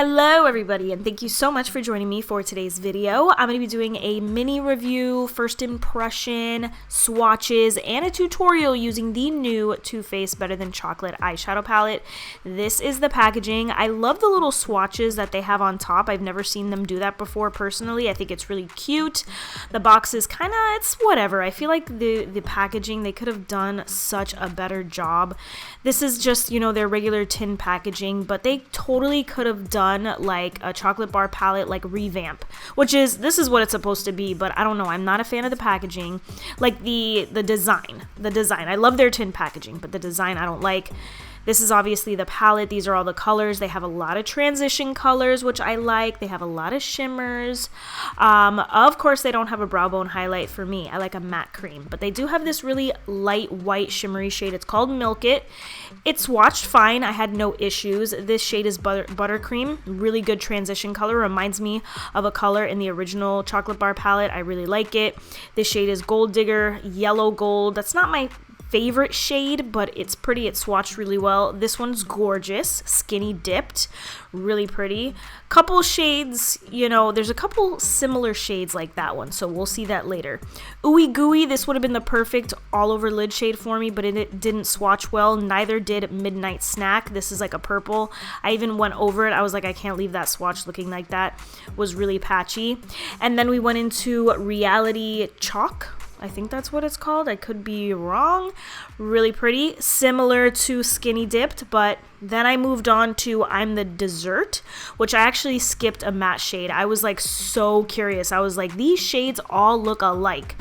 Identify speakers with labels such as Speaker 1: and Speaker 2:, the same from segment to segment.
Speaker 1: Hello everybody, and thank you so much for joining me for today's video. I'm going to be doing a mini review, first impression, swatches, and a tutorial using the new Too Faced Better Than Chocolate eyeshadow palette. This is the packaging. I love the little swatches that they have on top. I've never seen them do that before personally. I think it's really cute. The box is kind of, it's whatever. I feel like the packaging, they could have done such a better job. This is just, you know, their regular tin packaging, but they totally could have done like a chocolate bar palette like revamp, which is, this is what it's supposed to be, but I don't know, I'm not a fan of the packaging. Like the design, I love their tin packaging, but the design I don't like. This is obviously the palette. These are all the colors. They have a lot of transition colors, which I like. They have a lot of shimmers. Of course, they don't have a brow bone highlight for me. I like a matte cream, but they do have this really light white shimmery shade. It's called Milk It. It swatched fine. I had no issues. This shade is Buttercream. Really good transition color. Reminds me of a color in the original chocolate bar palette. I really like it. This shade is Gold Digger, Yellow Gold. That's not my favorite shade, but it's pretty. It swatched really well. This one's gorgeous, skinny dipped, really pretty. Couple shades, you know, there's a couple similar shades like that one, so we'll see that later. Ooey Gooey, this would have been the perfect all over lid shade for me, but it didn't swatch well. Neither did Midnight Snack. This is like a purple. I even went over it. I was like, I can't leave that swatch looking like that. Was really patchy. And then we went into Reality Chalk. I think that's what it's called. I could be wrong. Really pretty. Similar to Skinny Dipped, but then I moved on to I'm the Dessert, which I actually skipped a matte shade. I was like so curious. I was like, these shades all look alike.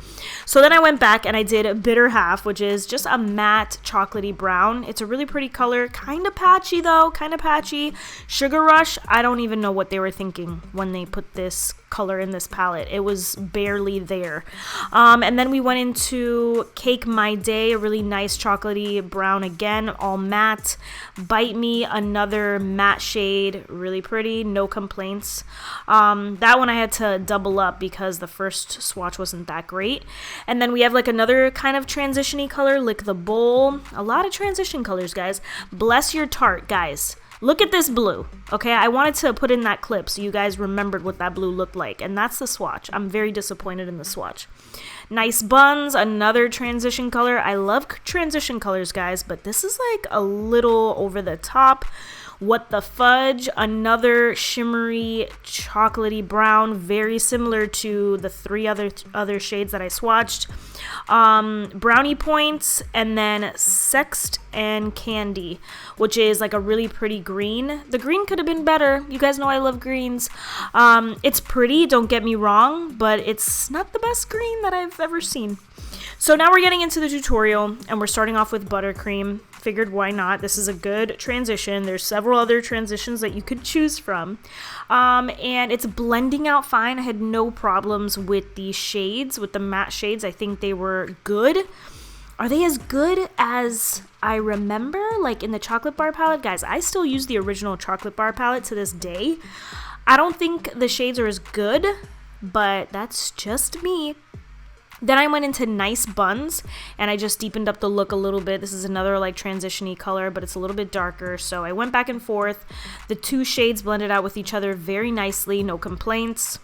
Speaker 1: So then I went back and I did Bitter Half, which is just a matte chocolatey brown. It's a really pretty color. Kind of patchy though, kind of patchy. Sugar Rush, I don't even know what they were thinking when they put this color in this palette. It was barely there. And then we went into Cake My Day, a really nice chocolatey brown again, all matte. Bite Me, another matte shade, really pretty, no complaints. That one I had to double up because the first swatch wasn't that great. And then we have like another kind of transition-y color, Lick the Bowl. A lot of transition colors, guys. Bless Your Tart, guys. Look at this blue, okay? I wanted to put in that clip so you guys remembered what that blue looked like, and that's the swatch. I'm very disappointed in the swatch. Nice Buns, another transition color. I love transition colors, guys, but this is like a little over the top. What the Fudge, another shimmery chocolatey brown, very similar to the three other shades that I swatched. Brownie Points, and then Sext and Candy, which is like a really pretty green. The green could have been better. You guys know I love greens. It's pretty, don't get me wrong, but it's not the best green that I've ever seen. So now we're getting into the tutorial, and we're starting off with Buttercream. Figured why not? This is a good transition. There's several other transitions that you could choose from. And it's blending out fine. I had no problems with the shades, with the matte shades. I think they were good. Are they as good as I remember? Like in the chocolate bar palette? Guys, I still use the original chocolate bar palette to this day. I don't think the shades are as good, but that's just me. Then I went into Nice Buns, and I just deepened up the look a little bit. This is another like transition-y color, but it's a little bit darker. So I went back and forth. The two shades blended out with each other very nicely, no complaints.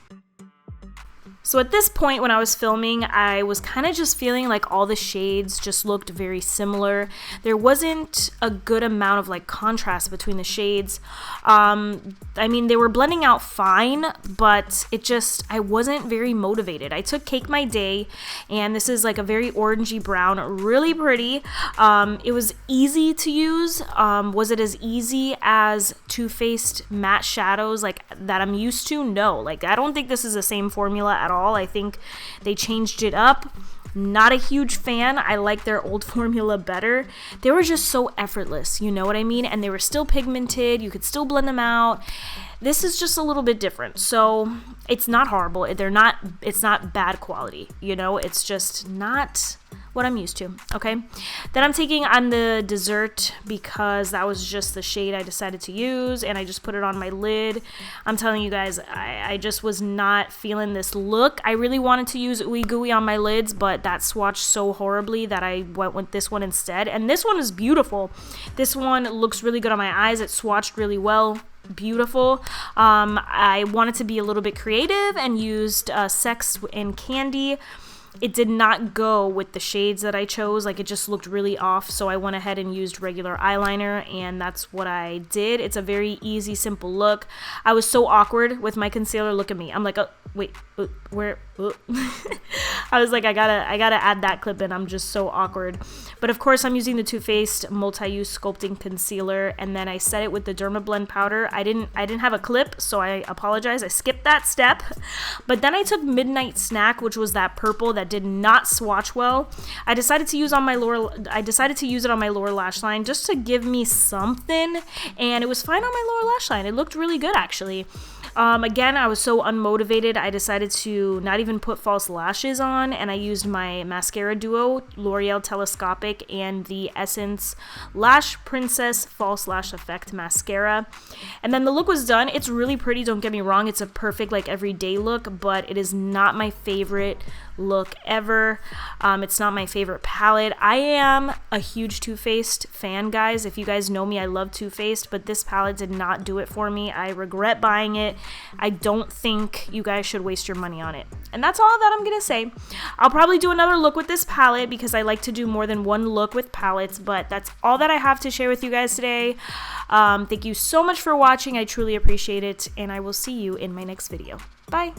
Speaker 1: So at this point when I was filming, I was kind of just feeling like all the shades just looked very similar. There wasn't a good amount of like contrast between the shades. I mean, they were blending out fine, but it just, I wasn't very motivated. I took Cake My Day, and this is like a very orangey brown, really pretty. It was easy to use. Was it as easy as Too Faced matte shadows like that I'm used to? No, like I don't think this is the same formula at all. I think they changed it up. Not a huge fan. I like their old formula better. They were just so effortless, you know what I mean? And they were still pigmented. You could still blend them out. This is just a little bit different. So it's not horrible. It's not bad quality, you know? It's just not what I'm used to, okay? Then I'm the Dessert because that was just the shade I decided to use, and I just put it on my lid. I'm telling you guys, I just was not feeling this look. I really wanted to use Ooey Gooey on my lids, but that swatched so horribly that I went with this one instead. And this one is beautiful. This one looks really good on my eyes. It swatched really well. beautiful. I wanted to be a little bit creative and used Sex and Candy. It did not go with the shades that I chose. Like, it just looked really off, so I went ahead and used regular eyeliner, and that's what I did. It's a very easy, simple look. I was so awkward with my concealer. Look at me. I'm like, oh, wait, where? I was like, I gotta add that clip in. I'm just so awkward. But of course, I'm using the Too Faced Multi-Use Sculpting Concealer, and then I set it with the Derma Blend Powder. I didn't have a clip, so I apologize. I skipped that step. But then I took Midnight Snack, which was that purple that did not swatch well. I decided to use it on my lower lash line just to give me something, and it was fine on my lower lash line. It looked really good, actually. Again, I was so unmotivated, I decided to not even put false lashes on, and I used my mascara duo, L'Oreal Telescopic and the Essence Lash Princess False Lash Effect Mascara. And then the look was done. It's really pretty, don't get me wrong. It's a perfect, like, everyday look, but it is not my favorite look ever. It's not my favorite palette. I am a huge Too Faced fan, guys. If you guys know me, I love Too Faced, but this palette did not do it for me. I regret buying it. I don't think you guys should waste your money on it. And that's all that I'm gonna say. I'll probably do another look with this palette because I like to do more than one look with palettes, but that's all that I have to share with you guys today. Thank you so much for watching. I truly appreciate it, and I will see you in my next video. Bye.